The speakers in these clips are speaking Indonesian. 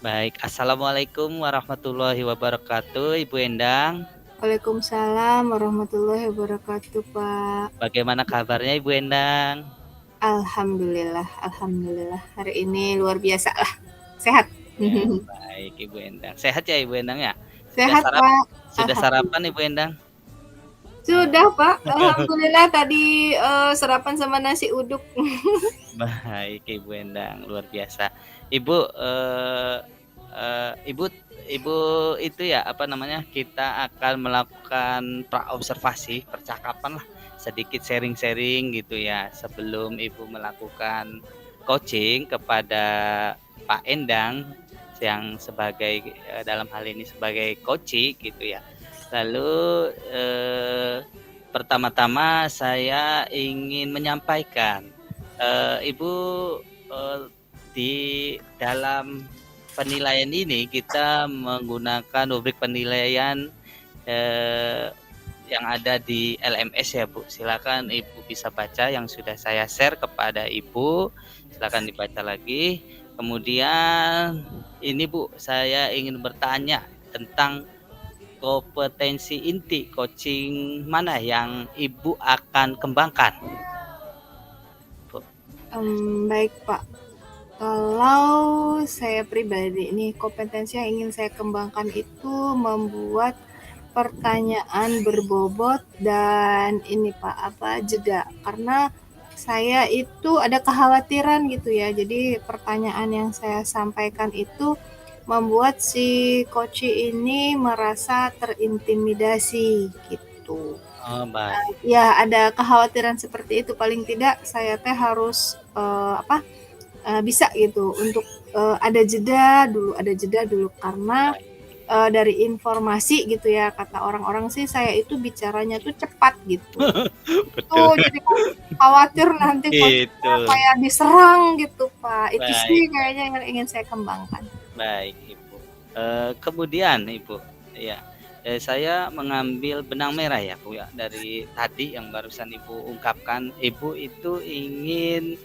Baik, assalamualaikum warahmatullahi wabarakatuh, Ibu Endang. Waalaikumsalam warahmatullahi wabarakatuh, Pak. Bagaimana kabarnya, Ibu Endang? Alhamdulillah, alhamdulillah. Hari ini luar biasa lah, sehat. Ya, baik, Ibu Endang. Sehat ya, Ibu Endang ya? Sudah Sehat, Pak. sudah sarapan, Alhamdulillah. Ibu Endang? Sudah, Pak. Alhamdulillah tadi sarapan sama nasi uduk. Baik, Ibu Endang, luar biasa. Ibu, Ibu, Ibu itu ya, apa namanya? Kita akan melakukan praobservasi, percakapan lah, sedikit sharing-sharing gitu ya, sebelum Ibu melakukan coaching kepada Pak Endang yang sebagai dalam hal ini sebagai coach gitu ya. Lalu pertama-tama saya ingin menyampaikan Ibu di dalam penilaian ini kita menggunakan rubrik penilaian yang ada di LMS ya Bu. Silakan Ibu bisa baca yang sudah saya share kepada Ibu. Silakan dibaca lagi. Kemudian ini Bu, saya ingin bertanya tentang kompetensi inti coaching mana yang Ibu akan kembangkan, Bu? Baik, Pak. Kalau saya pribadi nih, kompetensi yang ingin saya kembangkan itu membuat pertanyaan berbobot dan ini Pak, jeda. Karena saya itu ada kekhawatiran gitu ya. Jadi pertanyaan yang saya sampaikan itu membuat si coach ini merasa terintimidasi gitu. Oh, baik. Ya, ada kekhawatiran seperti itu. Paling tidak saya teh harus bisa gitu untuk ada jeda dulu karena Baik. dari informasi gitu ya kata orang-orang sih saya itu bicaranya tuh cepat gitu. Betul. Tuh jadi khawatir nanti coachnya Itu. kayak diserang gitu Pak. Itu Baik, sih kayaknya yang ingin saya kembangkan. baik Ibu. Kemudian Ibu, ya, saya mengambil benang merah ya Bu ya dari tadi yang barusan Ibu ungkapkan. Ibu itu ingin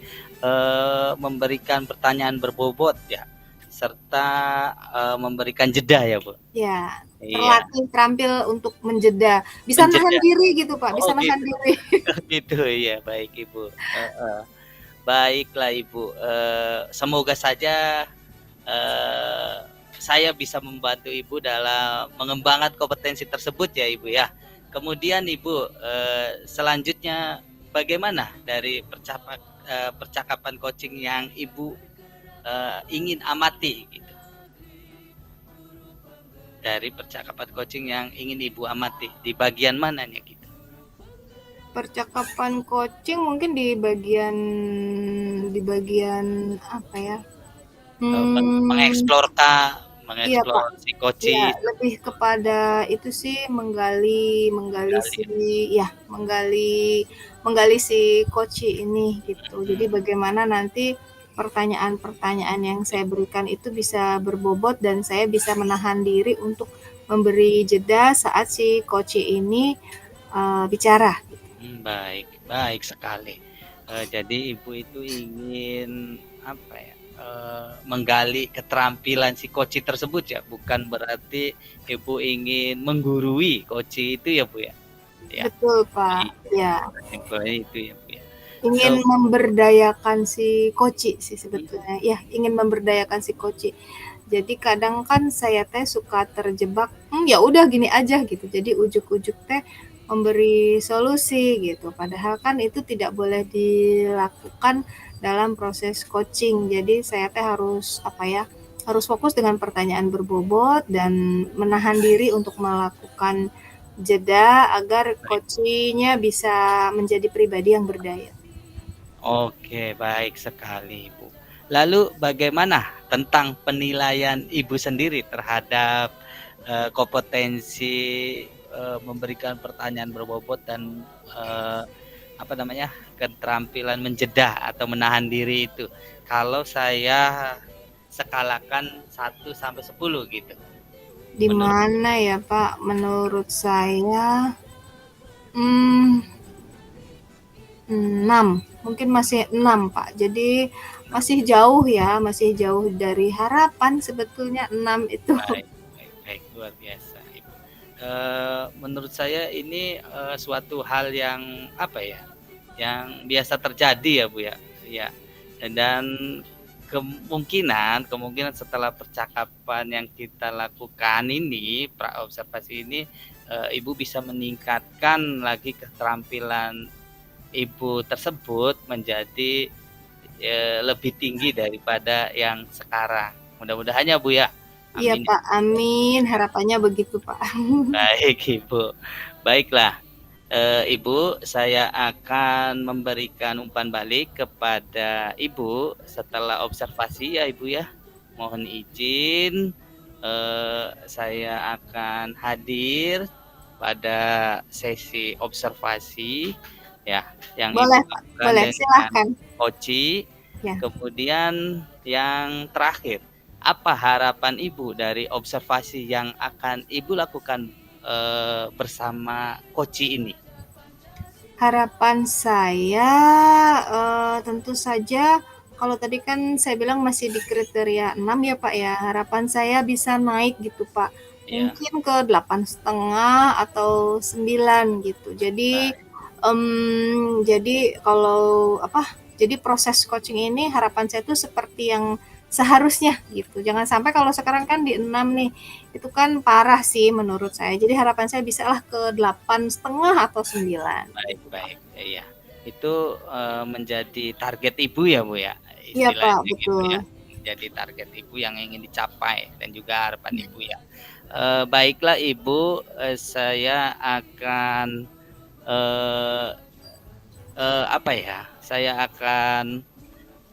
memberikan pertanyaan berbobot ya, serta memberikan jeda ya Bu. Ya, Iya, terlatih terampil untuk menjeda. Bisa nahan menjeda. diri gitu Pak, Oh bisa nahan gitu, diri. gitu ya, baik Ibu. Baiklah Ibu, semoga saja eh, saya bisa membantu Ibu dalam mengembangkan kompetensi tersebut ya Ibu ya. Kemudian Ibu, selanjutnya bagaimana dari percakapan coaching yang Ibu ingin amati gitu. Dari percakapan coaching yang ingin Ibu amati di bagian mananya gitu. Percakapan coaching mungkin di bagian apa ya? Hmm, Mengeksplor iya mengeksplor Pak. si Ya, coaching lebih kepada itu sih menggali menggali kali. si ya, menggali si coach ini gitu. Jadi Hmm, bagaimana nanti pertanyaan-pertanyaan yang saya berikan itu bisa berbobot dan saya bisa menahan diri untuk memberi jeda saat si coach ini bicara. baik, baik sekali. Jadi Ibu itu ingin apa ya? Menggali keterampilan si coach tersebut ya, bukan berarti Ibu ingin menggurui coach itu ya Bu ya. Ya, Betul Pak. iya, Ya, simpelnya itu ya Bu ya. ingin So, memberdayakan si koci sih sebetulnya. Ya, ingin memberdayakan si koci. Jadi kadang kan saya teh suka terjebak, ya udah gini aja gitu. Jadi ujuk-ujuk teh memberi solusi gitu. Padahal kan itu tidak boleh dilakukan dalam proses coaching. Jadi saya teh harus harus fokus dengan pertanyaan berbobot dan menahan diri untuk melakukan jeda agar coachingnya bisa menjadi pribadi yang berdaya. oke, baik sekali Ibu. Lalu bagaimana tentang penilaian Ibu sendiri terhadap kompetensi memberikan pertanyaan berbobot dan eh, apa namanya keterampilan menjeda atau menahan diri itu. Kalau saya skalakan 1 sampai 10 gitu. Di Menurut mana ya Pak? Menurut saya, hmm, 6, mungkin masih 6, Pak. Jadi masih jauh ya, masih jauh dari harapan sebetulnya 6 itu. Baik, baik, baik, luar biasa, Ibu. Menurut saya ini suatu hal yang apa ya, yang biasa terjadi ya Bu ya, ya. Dan kemungkinan setelah percakapan yang kita lakukan ini, pra-observasi ini, Ibu bisa meningkatkan lagi keterampilan Ibu tersebut menjadi lebih tinggi daripada yang sekarang. Mudah-mudahan ya Bu ya. Iya Amin. Pak, amin. Harapannya begitu Pak. Baik Ibu. Baiklah. Ibu, saya akan memberikan umpan balik kepada Ibu setelah observasi ya Ibu ya. Mohon izin, saya akan hadir pada sesi observasi ya, yang Ibu Boleh Pak, lakukan boleh. dengan Silahkan. Koci. Ya. Kemudian yang terakhir, apa harapan Ibu dari observasi yang akan Ibu lakukan bersama Koci ini? Harapan saya, tentu saja kalau tadi kan saya bilang masih di kriteria 6 ya Pak ya, harapan saya bisa naik gitu Pak. Ya. Mungkin ke 8,5 atau 9 gitu. Jadi, jadi kalau jadi proses coaching ini harapan saya tuh seperti yang seharusnya gitu. Jangan sampai kalau sekarang kan di 6 nih, itu kan parah sih menurut saya. Jadi harapan saya bisalah ke 8,5 atau 9. Baik, baik. Iya. Itu menjadi target Ibu ya, Bu ya, Iya Pak, istilahnya gitu betul. ya. Menjadi target Ibu yang ingin dicapai dan juga harapan Ibu ya. Baiklah Ibu, saya akan apa ya? Saya akan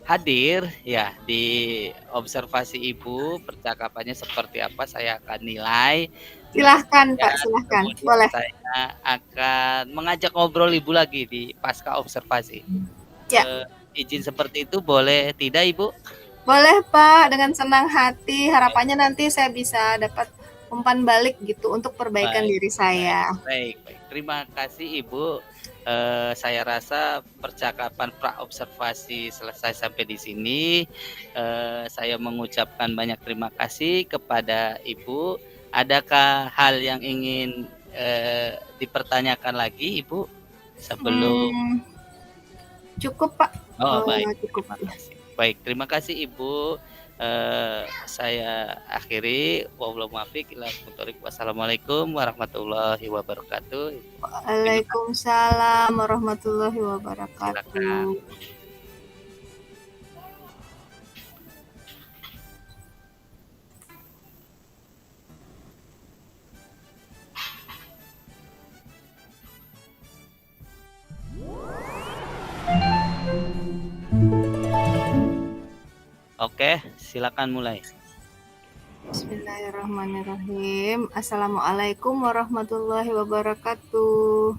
hadir ya di observasi Ibu, percakapannya seperti apa saya akan nilai. Silahkan Pak, silahkan. Kemudian Boleh. saya akan mengajak ngobrol Ibu lagi di pasca observasi. Ya. Izin seperti itu boleh tidak Ibu? Boleh Pak, dengan senang hati. Harapannya nanti saya bisa dapat umpan balik gitu untuk perbaikan Baik, diri baik, saya. baik, baik. Terima kasih Ibu. Saya rasa percakapan pra-observasi selesai sampai di sini. Saya mengucapkan banyak terima kasih kepada Ibu. Adakah hal yang ingin dipertanyakan lagi Ibu sebelum? Cukup Pak. Baik. Cukup. Terima kasih. Baik, terima kasih Ibu. Saya akhiri. Wassalamualaikum warahmatullahi wabarakatuh. Waalaikumsalam warahmatullahi wabarakatuh. Silakan. Oke, silakan mulai. Bismillahirrahmanirrahim. Assalamualaikum warahmatullahi wabarakatuh.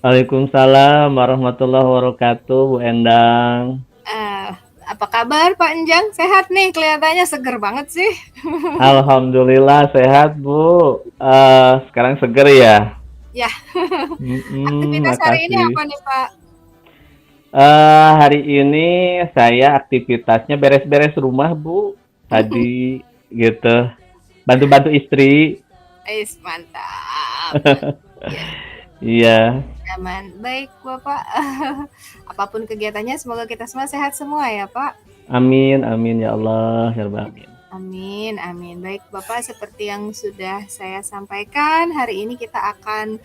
Waalaikumsalam warahmatullahi wabarakatuh, Bu Endang. Apa kabar Pak Enjang? Sehat nih, kelihatannya seger banget sih. Alhamdulillah sehat, Bu. Sekarang seger ya? Ya. Aktivitas hari ini Makasih. apa nih Pak? Hari ini saya aktivitasnya beres-beres rumah, Bu. Tadi gitu. Bantu-bantu istri. Mantap. Iya. Aman. Baik Bapak. Apapun kegiatannya semoga kita semua sehat semua ya Pak. Amin, amin ya Allah, ya Rabbal alamin. Amin, amin. Baik Bapak, seperti yang sudah saya sampaikan, hari ini kita akan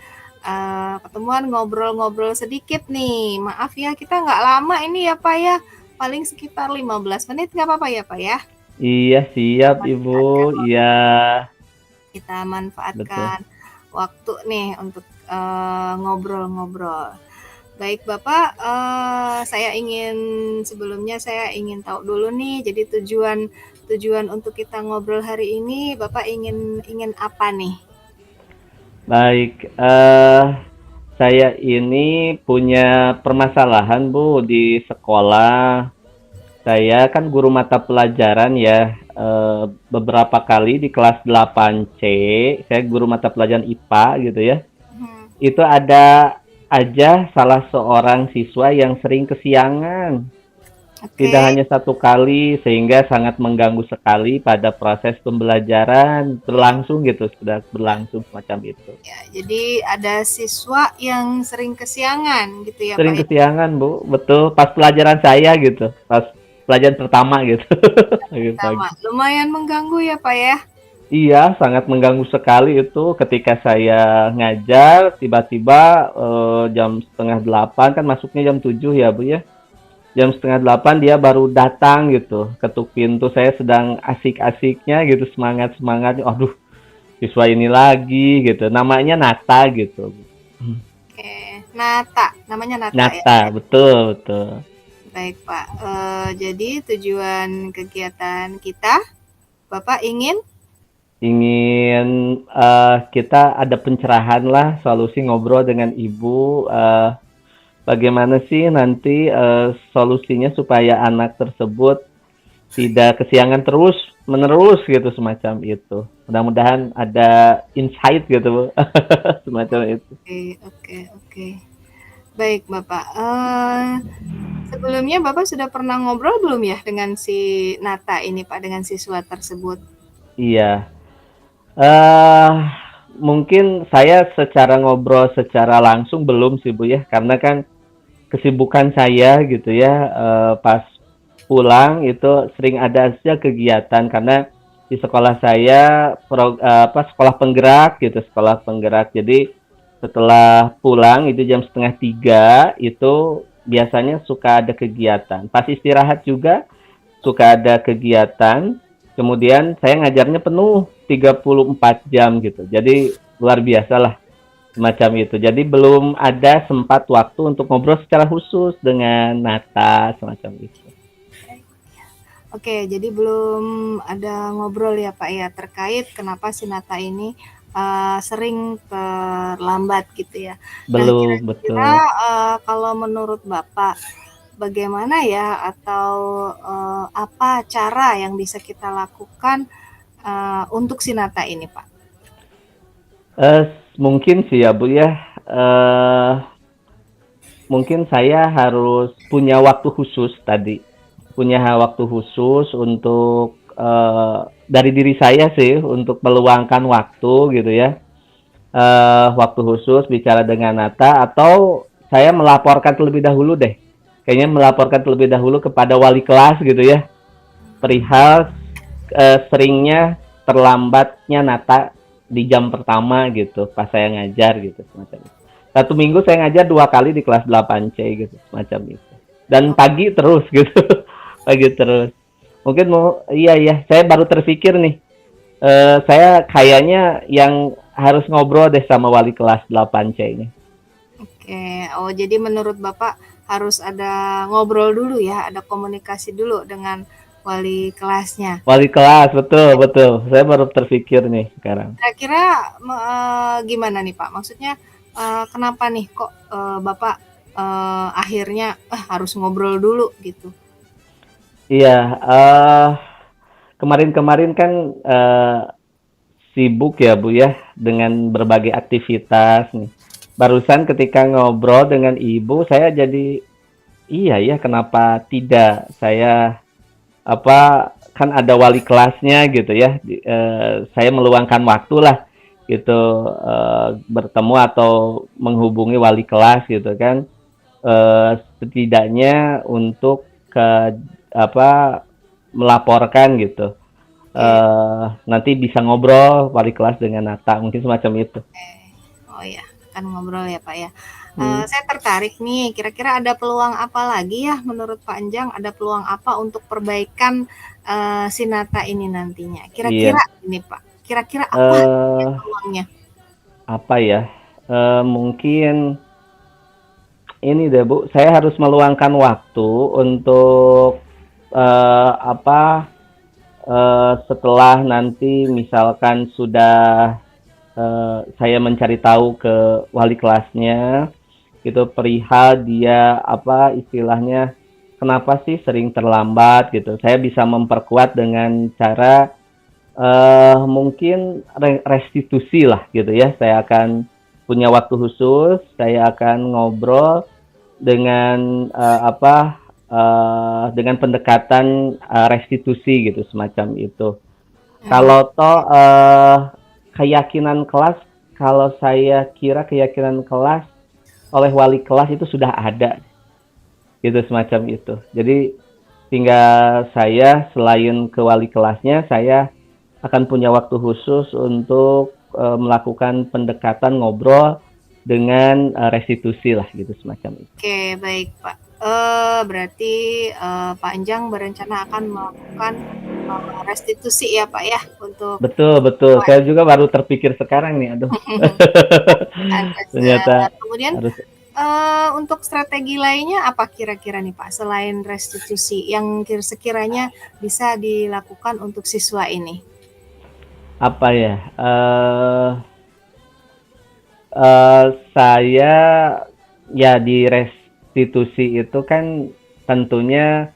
ketemuan ngobrol-ngobrol sedikit nih. Maaf ya, kita nggak lama ini ya Pak ya. Paling sekitar 15 menit nggak apa-apa ya Pak ya? Iya, siap Ibu. Iya. Kita manfaatkan waktu nih untuk ngobrol-ngobrol. Baik Bapak, sebelumnya saya ingin tahu dulu nih, jadi tujuan untuk kita ngobrol hari ini, Bapak ingin apa nih? Baik, saya ini punya permasalahan Bu di sekolah. Saya kan guru mata pelajaran ya, beberapa kali di kelas 8C, saya guru mata pelajaran IPA gitu ya. Itu ada aja salah seorang siswa yang sering kesiangan. Tidak Oke. hanya satu kali, sehingga sangat mengganggu sekali pada proses pembelajaran berlangsung gitu, sudah berlangsung semacam itu. Ya, jadi ada siswa yang sering kesiangan gitu ya, Pak Sering ya. kesiangan, Bu. Betul, pas pelajaran saya gitu. Pas pelajaran pertama gitu. Sama, Pagi-pagi. lumayan mengganggu ya, Pak ya. Iya, sangat mengganggu sekali itu ketika saya ngajar, tiba-tiba jam setengah delapan, kan masuknya jam 7 ya, Bu ya. Jam setengah delapan dia baru datang gitu, ketuk pintu, saya sedang asik-asiknya gitu, semangat-semangatnya, aduh, siswa ini lagi gitu, namanya Nata gitu. Oke, Nata, namanya Nata ya. Nata, betul, betul. Baik, Pak. Jadi tujuan kegiatan kita, Bapak ingin Ingin kita ada pencerahan lah, solusi ngobrol dengan Ibu, bagaimana sih nanti solusinya supaya anak tersebut tidak kesiangan terus menerus gitu, semacam itu. Mudah-mudahan ada insight gitu, Bu. Semacam itu. oke, oke, oke. Baik, Bapak. Sebelumnya Bapak sudah pernah ngobrol belum ya dengan si Nata ini, Pak, dengan siswa tersebut? Iya. eh Mungkin saya secara ngobrol secara langsung belum sih, Bu ya, karena kan kesibukan saya gitu ya, pas pulang itu sering ada aja kegiatan karena di sekolah saya sekolah penggerak gitu, sekolah penggerak. Jadi setelah pulang itu jam setengah tiga itu biasanya suka ada kegiatan. Pas istirahat juga suka ada kegiatan. Kemudian saya ngajarnya penuh 34 jam gitu. Jadi luar biasa lah semacam itu. Jadi belum ada sempat waktu untuk ngobrol secara khusus dengan Nata semacam itu. Oke, jadi belum ada ngobrol ya, Pak ya, terkait kenapa si Nata ini sering terlambat gitu ya. Nah, Belum, kira-kira betul. kalau menurut Bapak bagaimana ya, atau apa cara yang bisa kita lakukan untuk si Nata ini, Pak? Mungkin sih ya, Bu ya. Eh Mungkin saya harus punya waktu khusus tadi. Punya waktu khusus untuk dari diri saya sih untuk meluangkan waktu gitu ya. Waktu khusus bicara dengan Nata, atau saya melaporkan terlebih dahulu deh. Kayaknya melaporkan terlebih dahulu kepada wali kelas gitu ya. Perihal seringnya terlambatnya Nata di jam pertama gitu pas saya ngajar gitu semacam itu. Satu minggu saya ngajar 2 kali di kelas 8C gitu semacam itu. Dan pagi terus gitu. Pagi terus. Mungkin mau iya saya baru terpikir nih. Saya kayaknya yang harus ngobrol deh sama wali kelas 8C ini. Oke, oh jadi menurut Bapak harus ada ngobrol dulu ya, ada komunikasi dulu dengan wali kelasnya. Wali kelas, betul, betul. Saya baru terpikir nih sekarang. Kira-kira gimana nih Pak? Maksudnya kenapa nih kok Bapak akhirnya harus ngobrol dulu gitu? Iya, kemarin-kemarin kan sibuk ya, Bu ya, dengan berbagai aktivitas nih. Barusan ketika ngobrol dengan Ibu, saya jadi iya ya, kenapa tidak saya kan ada wali kelasnya gitu ya. Saya meluangkan waktu lah gitu, bertemu atau menghubungi wali kelas gitu kan. Setidaknya untuk ke melaporkan gitu. Oke, Nanti bisa ngobrol wali kelas dengan Nata, mungkin semacam itu. oh ya, akan ngobrol ya Pak ya. Hmm, Saya tertarik nih, kira-kira ada peluang apa lagi ya menurut Pak Anjang? Ada peluang apa untuk perbaikan si Nata ini nantinya? Kira-kira iya. ini Pak, kira-kira apa Eh, peluangnya? Apa ya? Mungkin ini deh, Bu. Saya harus meluangkan waktu untuk setelah nanti misalkan sudah saya mencari tahu ke wali kelasnya gitu, perihal dia istilahnya kenapa sih sering terlambat gitu. Saya bisa memperkuat dengan cara mungkin restitusi lah gitu ya. Saya akan punya waktu khusus, saya akan ngobrol dengan dengan pendekatan restitusi gitu semacam itu. Kalau toh keyakinan kelas, kalau saya kira keyakinan kelas oleh wali kelas itu sudah ada gitu semacam itu. Jadi tinggal saya selain ke wali kelasnya, saya akan punya waktu khusus untuk melakukan pendekatan ngobrol dengan restitusi lah gitu semacam itu. Oke, baik Pak. Berarti Pak Anjang berencana akan melakukan restitusi ya Pak ya untuk Betul, betul. Saya juga baru terpikir sekarang nih, aduh. Ternyata kemudian harus. untuk strategi lainnya apa kira-kira nih Pak selain restitusi yang sekiranya bisa dilakukan untuk siswa ini? Apa ya? Saya ya di restitusi itu kan tentunya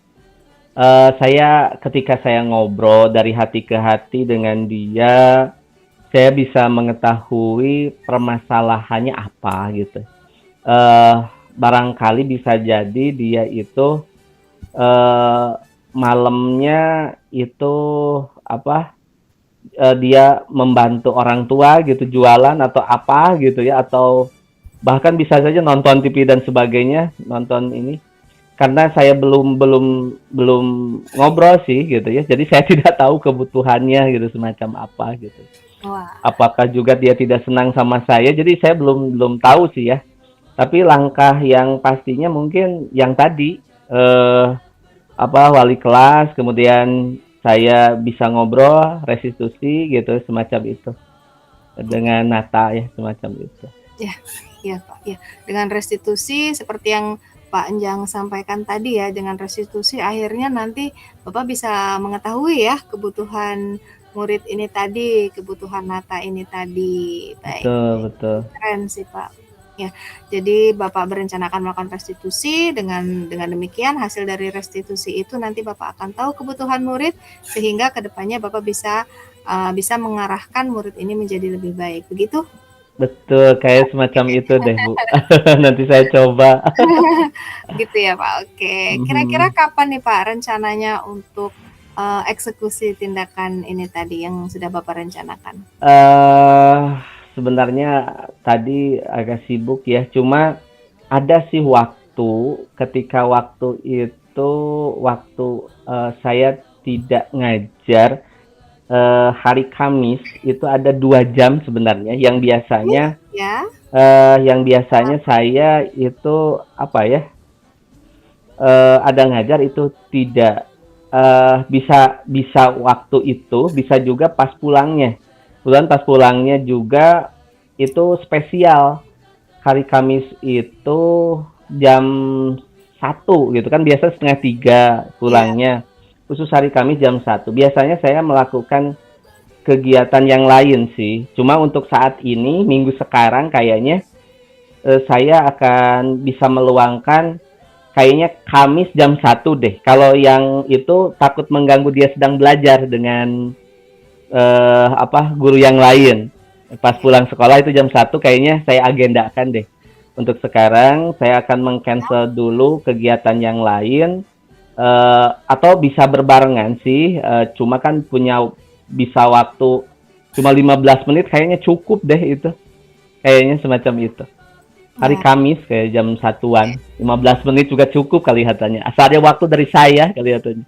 saya ketika saya ngobrol dari hati ke hati dengan dia, saya bisa mengetahui permasalahannya apa gitu. Barangkali bisa jadi dia itu malamnya itu dia membantu orang tua gitu jualan atau apa gitu ya, atau bahkan bisa saja nonton TV dan sebagainya, nonton ini. Karena saya belum ngobrol sih gitu ya. Jadi saya tidak tahu kebutuhannya gitu semacam apa gitu. Wah. Apakah juga dia tidak senang sama saya? Jadi saya belum tahu sih ya. Tapi langkah yang pastinya mungkin yang tadi wali kelas, kemudian saya bisa ngobrol, restitusi gitu semacam itu. Dengan Nata ya semacam itu. Ya Pak, ya. Dengan restitusi seperti yang Pak Anjang sampaikan tadi ya, dengan restitusi akhirnya nanti Bapak bisa mengetahui ya kebutuhan murid ini tadi, kebutuhan Nata ini tadi. Baik. Betul. Keren sih Pak. Ya, jadi Bapak berencana akan melakukan restitusi, dengan demikian hasil dari restitusi itu nanti Bapak akan tahu kebutuhan murid sehingga kedepannya Bapak bisa mengarahkan murid ini menjadi lebih baik. Begitu? Betul, kayak semacam itu deh Bu. Nanti saya coba. Gitu ya Pak. Oke. Kira-kira kapan nih Pak rencananya untuk eksekusi tindakan ini tadi yang sudah Bapak rencanakan? Sebenarnya tadi agak sibuk ya, cuma ada sih waktu ketika waktu itu saya tidak ngajar hari Kamis itu ada 2 jam sebenarnya yang biasanya Ya. Yang biasanya saya itu ada ngajar itu tidak bisa waktu itu, bisa juga pas pulangnya. Kemudian pas pulangnya juga itu spesial. Hari Kamis itu jam 1 gitu kan, biasa 2:30 pulangnya. Khusus hari Kamis jam 1. Biasanya saya melakukan kegiatan yang lain sih. Cuma untuk saat ini, minggu sekarang kayaknya saya akan bisa meluangkan kayaknya Kamis jam 1 deh. Kalau yang itu takut mengganggu dia sedang belajar dengan guru yang lain. Pas pulang sekolah itu jam 1 kayaknya saya agendakan deh. Untuk sekarang saya akan meng-cancel dulu kegiatan yang lain. Atau bisa berbarengan sih, cuma kan bisa waktu cuma 15 menit kayaknya cukup deh itu. Kayaknya semacam itu. Hari Kamis kayak jam 1-an, 15 menit juga cukup kelihatannya. Asal ada waktu dari saya kelihatannya.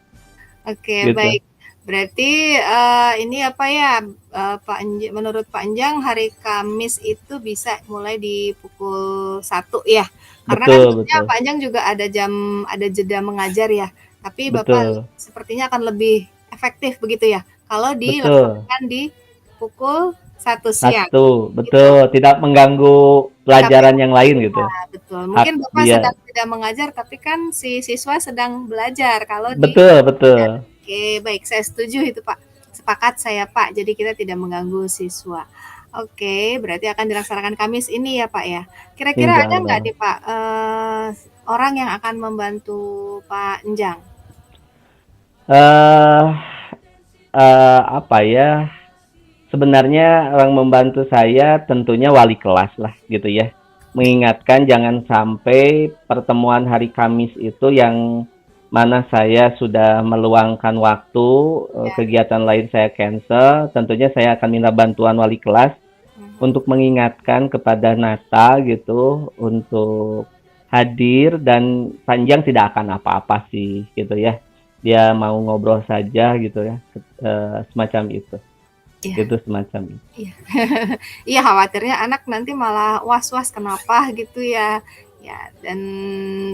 Oke, Gitu. baik. Berarti ini Pak Anjang, menurut Pak Anjang hari Kamis itu bisa mulai di pukul 1 ya. Karena Betul. Pak Anjang juga ada jeda mengajar ya. Tapi Betul. Bapak sepertinya akan lebih efektif begitu ya. Kalau dilakukan di pukul 1 siang. Betul. Tidak mengganggu pelajaran yang lain gitu. Betul. Mungkin Bapak sedang tidak mengajar tapi kan si siswa sedang belajar. Kalau Betul. Oke, baik, saya setuju itu Pak. Sepakat saya Pak, jadi kita tidak mengganggu siswa. Oke, berarti akan dilaksanakan Kamis ini ya Pak ya. Kira-kira ada nggak nih Pak orang yang akan membantu Pak Enjang? sebenarnya yang membantu saya tentunya wali kelas lah gitu ya. Mengingatkan jangan sampai pertemuan hari Kamis itu yang mana saya sudah meluangkan waktu, kegiatan lain saya cancel, tentunya saya akan minta bantuan wali kelas untuk mengingatkan kepada Nata gitu untuk hadir, dan Panjang tidak akan apa-apa sih gitu ya. Dia mau ngobrol saja gitu ya, semacam itu. Iya. Gitu semacam itu. Iya. Iya, khawatirnya anak nanti malah was-was kenapa gitu ya. Ya, dan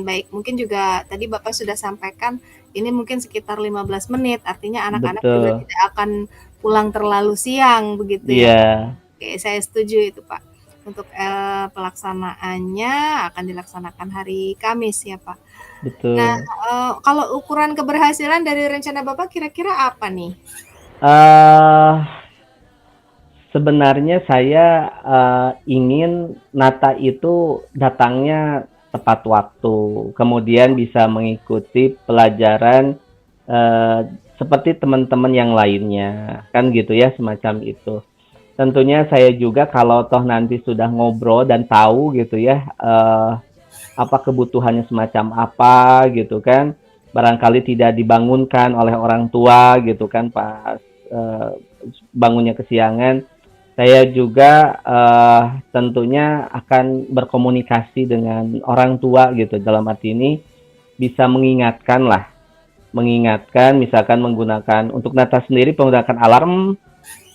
baik, mungkin juga tadi Bapak sudah sampaikan ini mungkin sekitar 15 menit, artinya anak-anak juga Betul. tidak akan pulang terlalu siang begitu ya. Iya, Oke, saya setuju itu Pak. Untuk pelaksanaannya akan dilaksanakan hari Kamis ya Pak. Nah, betul. kalau ukuran keberhasilan dari rencana Bapak kira-kira apa nih? eh Sebenarnya saya ingin Nata itu datangnya tepat waktu, kemudian bisa mengikuti pelajaran seperti teman-teman yang lainnya, kan gitu ya, semacam itu. Tentunya saya juga kalau toh nanti sudah ngobrol dan tahu gitu ya, apa kebutuhannya semacam apa gitu kan, barangkali tidak dibangunkan oleh orang tua gitu kan pas bangunnya kesiangan, saya juga tentunya akan berkomunikasi dengan orang tua gitu, dalam arti ini bisa mengingatkan lah, mengingatkan misalkan menggunakan untuk Nata sendiri menggunakan alarm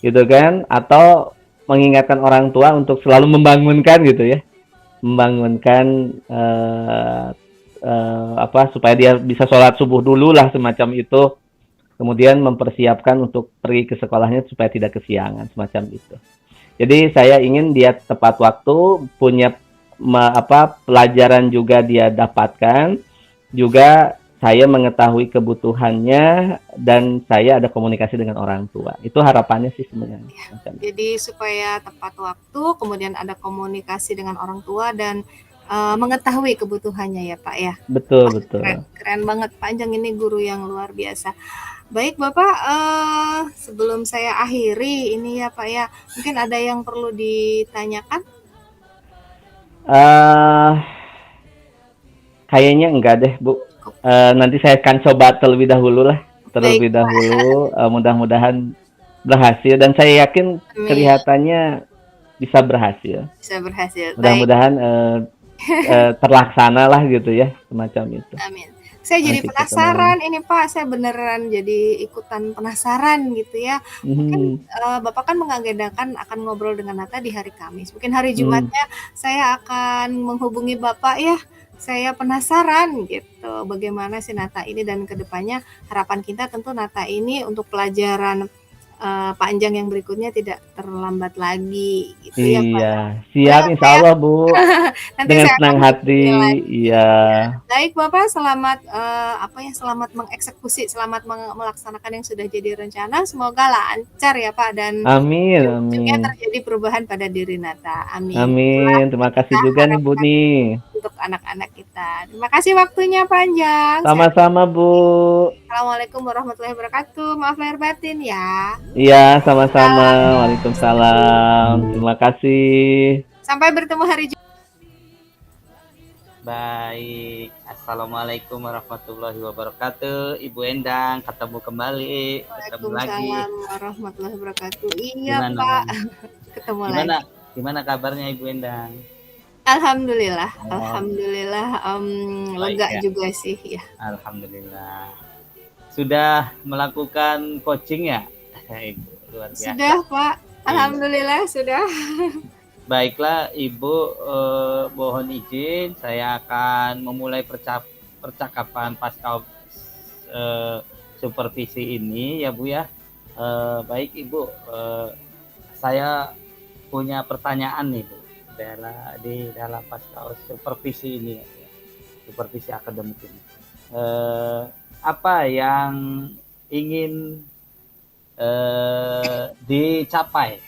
gitu kan, atau mengingatkan orang tua untuk selalu membangunkan gitu ya, membangunkan apa supaya dia bisa sholat subuh dulu lah semacam itu, kemudian mempersiapkan untuk pergi ke sekolahnya supaya tidak kesiangan semacam itu. Jadi saya ingin dia tepat waktu, punya pelajaran juga dia dapatkan, juga saya mengetahui kebutuhannya, dan saya ada komunikasi dengan orang tua. Itu harapannya sih sebenarnya. Jadi supaya tepat waktu, kemudian ada komunikasi dengan orang tua dan mengetahui kebutuhannya ya Pak ya. Betul, Wah, betul. keren banget Panjang, ini guru yang luar biasa. Baik Bapak, sebelum saya akhiri ini ya Pak ya, mungkin ada yang perlu ditanyakan? Kayaknya enggak deh Bu. Nanti saya akan coba terlebih dahulu lah. Baik, Mudah-mudahan berhasil, dan saya yakin amin. kelihatannya bisa berhasil. Bisa berhasil. Baik, Mudah-mudahan terlaksana lah gitu ya, semacam itu. amin. Saya jadi Nanti penasaran ini Pak, saya beneran jadi ikutan penasaran gitu ya. Mungkin Bapak kan mengagendakan akan ngobrol dengan Nata di hari Kamis. Mungkin hari Jumatnya saya akan menghubungi Bapak ya. Saya penasaran gitu bagaimana si Nata ini, dan kedepannya harapan kita tentu Nata ini untuk pelajaran Panjang yang berikutnya tidak terlambat lagi gitu ya Pak. Iya, siap Boleh, insya Allah Bu. nanti Dengan saya senang akan hati. hubungi lagi. Iya. Baik Bapak, selamat selamat mengeksekusi, selamat melaksanakan yang sudah jadi rencana. Semoga lancar ya Pak, dan Amin, ujung-ujungnya amin. terjadi perubahan pada diri Nata. Amin. Itulah Amin. Terima kasih kita juga nih Bu harapkan nih. untuk anak-anak kita. Terima kasih waktunya Panjang. Sama-sama Bu. Assalamualaikum warahmatullahi wabarakatuh. Maaf lahir batin ya. Iya, sama-sama. Waalaikumsalam. Terima kasih. Sampai bertemu hari Jumat. Baik, assalamualaikum warahmatullahi wabarakatuh. Ibu Endang, ketemu kembali, ketemu lagi. Waalaikumsalam warahmatullahi wabarakatuh. Iya Gimana? Pak, ketemu lagi. Gimana kabarnya Ibu Endang? Alhamdulillah, Oh, alhamdulillah, baik lega ya. juga sih ya. Alhamdulillah. Sudah melakukan coaching ya? Ibu, luar biasa. Sudah Pak, alhamdulillah sudah. Baiklah Ibu, mohon izin saya akan memulai percakapan pasca supervisi ini ya Bu ya. Baik Ibu, saya punya pertanyaan nih Bu, di dalam pasca supervisi ini, supervisi akademik ini. Apa yang ingin dicapai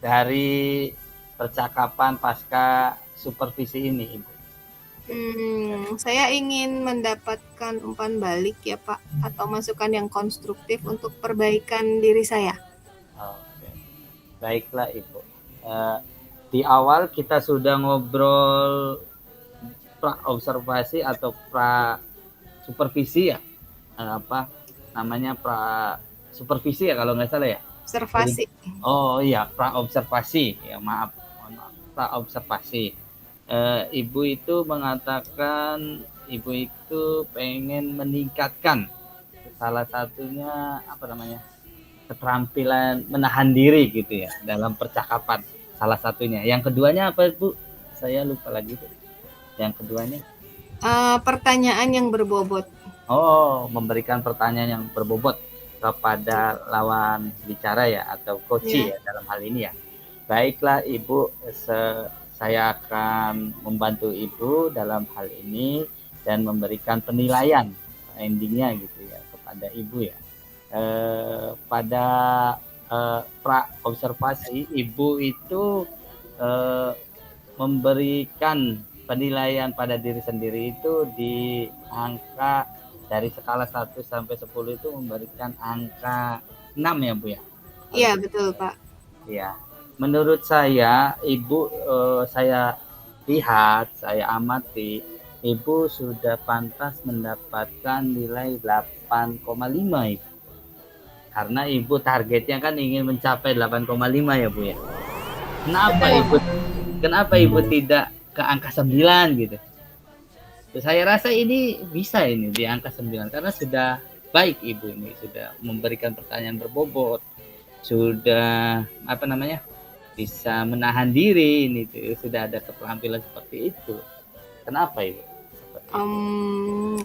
dari percakapan pasca supervisi ini, Ibu? Saya ingin mendapatkan umpan balik ya Pak, atau masukan yang konstruktif untuk perbaikan diri saya. Baiklah Ibu. Eh, di awal kita sudah ngobrol pra observasi atau pra supervisi ya. Apa namanya, pra supervisi ya kalau nggak salah ya. Observasi. Oh iya, pra observasi ya, maaf, mohon maaf, pra observasi. Ibu itu mengatakan ibu itu pengen meningkatkan salah satunya apa namanya, keterampilan menahan diri gitu ya dalam percakapan, salah satunya. Yang keduanya apa Bu? Saya lupa lagi Bu. Yang keduanya. Pertanyaan yang berbobot. Oh, memberikan pertanyaan yang berbobot kepada lawan bicara ya, atau coach Ya. ya dalam hal ini ya. Baiklah Ibu, saya akan membantu Ibu dalam hal ini dan memberikan penilaian endingnya gitu ya kepada Ibu ya. Pada pra observasi Ibu itu memberikan penilaian pada diri sendiri itu di angka dari skala 1 sampai 10 itu memberikan angka 6 ya Bu ya? Iya betul Pak. Ya, menurut saya Ibu, saya lihat, saya amati, Ibu sudah pantas mendapatkan nilai 8,5 Ibu. Karena Ibu targetnya kan ingin mencapai 8,5 ya Bu ya. Kenapa Ibu tidak ke angka 9 gitu? Saya rasa ini bisa ini di angka 9 karena sudah baik Ibu ini, sudah memberikan pertanyaan berbobot, sudah apa namanya, bisa menahan diri ini tuh, sudah ada keterampilan seperti itu. Kenapa Ibu?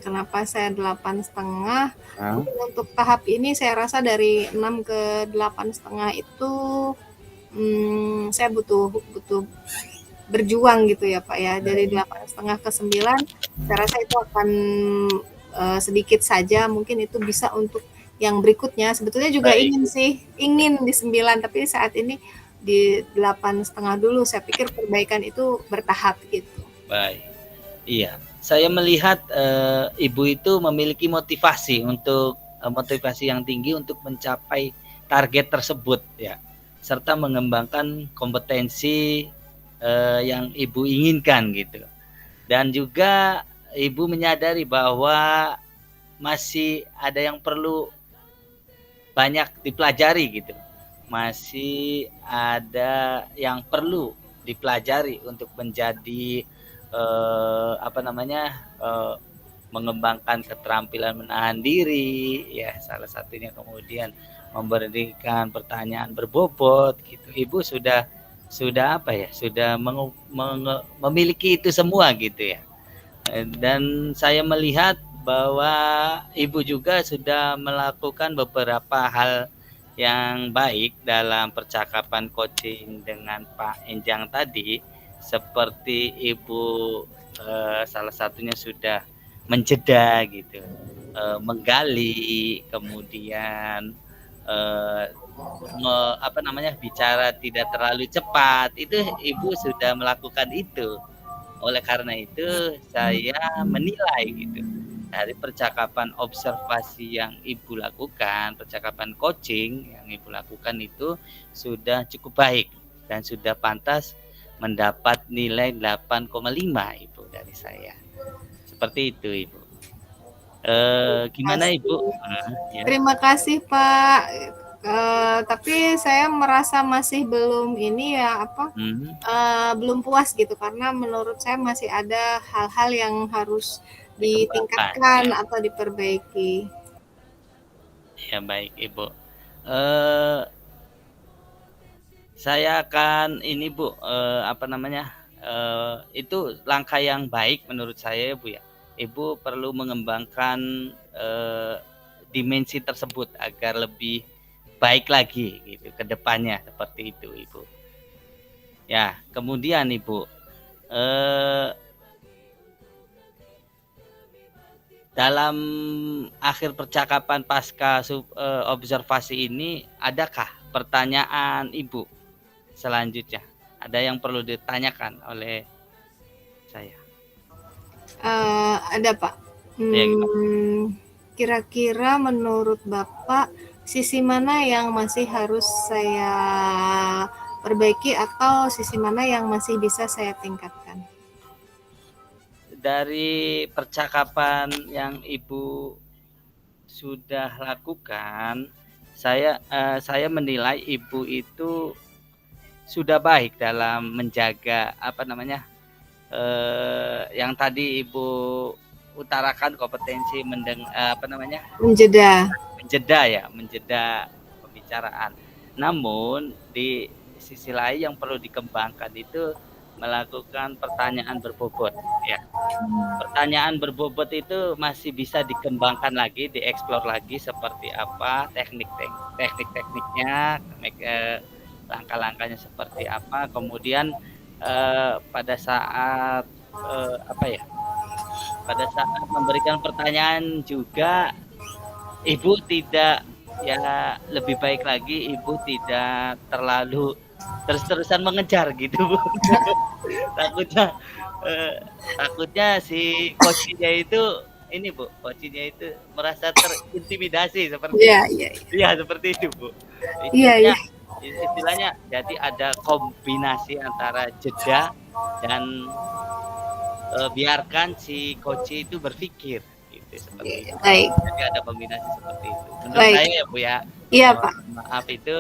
Kenapa saya 8,5? Hah? Untuk tahap ini saya rasa dari 6 ke 8,5 itu saya butuh berjuang gitu ya Pak ya. Dari 8,5 ke 9 saya rasa itu akan sedikit saja, mungkin itu bisa untuk yang berikutnya. Sebetulnya juga ingin di 9, tapi saat ini di 8,5 dulu. Saya pikir perbaikan itu bertahap gitu. Baik. Iya, saya melihat Ibu itu memiliki motivasi untuk motivasi yang tinggi untuk mencapai target tersebut ya, serta mengembangkan kompetensi yang Ibu inginkan gitu. Dan juga Ibu menyadari bahwa masih ada yang perlu banyak dipelajari gitu. Masih ada yang perlu dipelajari untuk menjadi apa namanya, mengembangkan keterampilan menahan diri ya, salah satunya, kemudian memberikan pertanyaan berbobot gitu. Ibu sudah apa ya, sudah memiliki itu semua gitu ya. Dan saya melihat bahwa Ibu juga sudah melakukan beberapa hal yang baik dalam percakapan coaching dengan Pak Enjang tadi, seperti Ibu salah satunya sudah menjeda gitu, menggali, kemudian apa namanya, bicara tidak terlalu cepat, itu Ibu sudah melakukan itu. Oleh karena itu saya menilai gitu, dari percakapan observasi yang Ibu lakukan, percakapan coaching yang Ibu lakukan itu sudah cukup baik dan sudah pantas mendapat nilai 8,5 Ibu dari saya. Seperti itu Ibu. Gimana Ibu? Ya. Terima kasih Pak. Tapi saya merasa masih belum ini ya apa, belum puas gitu, karena menurut saya masih ada hal-hal yang harus ditingkatkan ya, atau diperbaiki. Ya baik Ibu. Saya akan ini Bu, apa namanya, itu langkah yang baik menurut saya ya Bu ya. Ibu perlu mengembangkan dimensi tersebut agar lebih baik lagi gitu ke depannya, seperti itu Ibu. Ya, kemudian Ibu, dalam akhir percakapan pasca observasi ini, adakah pertanyaan Ibu selanjutnya? Ada yang perlu ditanyakan oleh saya? Ada Pak. Kira-kira menurut Bapak sisi mana yang masih harus saya perbaiki atau sisi mana yang masih bisa saya tingkatkan? Dari percakapan yang Ibu sudah lakukan, saya menilai Ibu itu sudah baik dalam menjaga yang tadi Ibu utarakan kompetensi Menjeda. menjeda pembicaraan. Namun di sisi lain yang perlu dikembangkan itu melakukan pertanyaan berbobot ya. Pertanyaan berbobot itu masih bisa dikembangkan lagi, dieksplor lagi seperti apa teknik-tekniknya, langkah-langkahnya seperti apa. Kemudian pada saat pada saat memberikan pertanyaan juga Ibu tidak lebih baik lagi Ibu tidak terlalu terus-terusan mengejar gitu Bu. Takutnya takutnya si coachnya itu ini Bu, coachnya itu merasa terintimidasi seperti Iya, iya, iya seperti itu Bu. iya, iya. Istilahnya jadi ada kombinasi antara jeda dan biarkan si coach itu berpikir gitu seperti itu. Baik, Jadi ada kombinasi seperti itu. Menurut baik. saya ya Bu ya. Iya, Pak. Maaf itu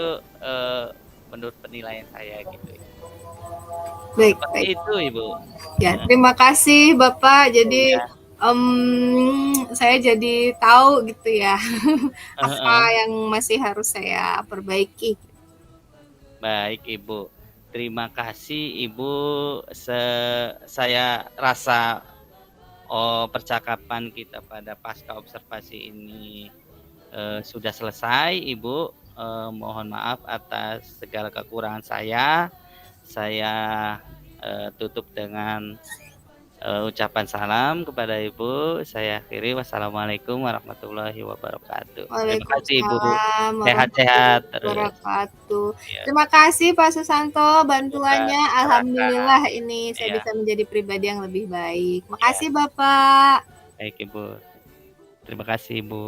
menurut penilaian saya gitu. Baik, Seperti baik. itu Ibu. Ya, terima kasih Bapak. Jadi Ya. saya jadi tahu gitu ya apa Heeh. yang masih harus saya perbaiki. Baik Ibu. Terima kasih Ibu. Saya rasa percakapan kita pada pasca observasi ini sudah selesai Ibu. Mohon maaf atas segala kekurangan saya. Saya tutup dengan ucapan salam kepada Ibu. Saya akhiri. Wassalamualaikum warahmatullahi wabarakatuh. Terima kasih Ibu. Waalaikumsalam Sehat-sehat warahmatullahi terus. wabarakatuh. Ya. Terima kasih Pak Susanto bantuannya. Silakan. Alhamdulillah ini saya Iya. bisa menjadi pribadi yang lebih baik. Iya. Makasih Bapak. Baik Ibu. Terima kasih Ibu.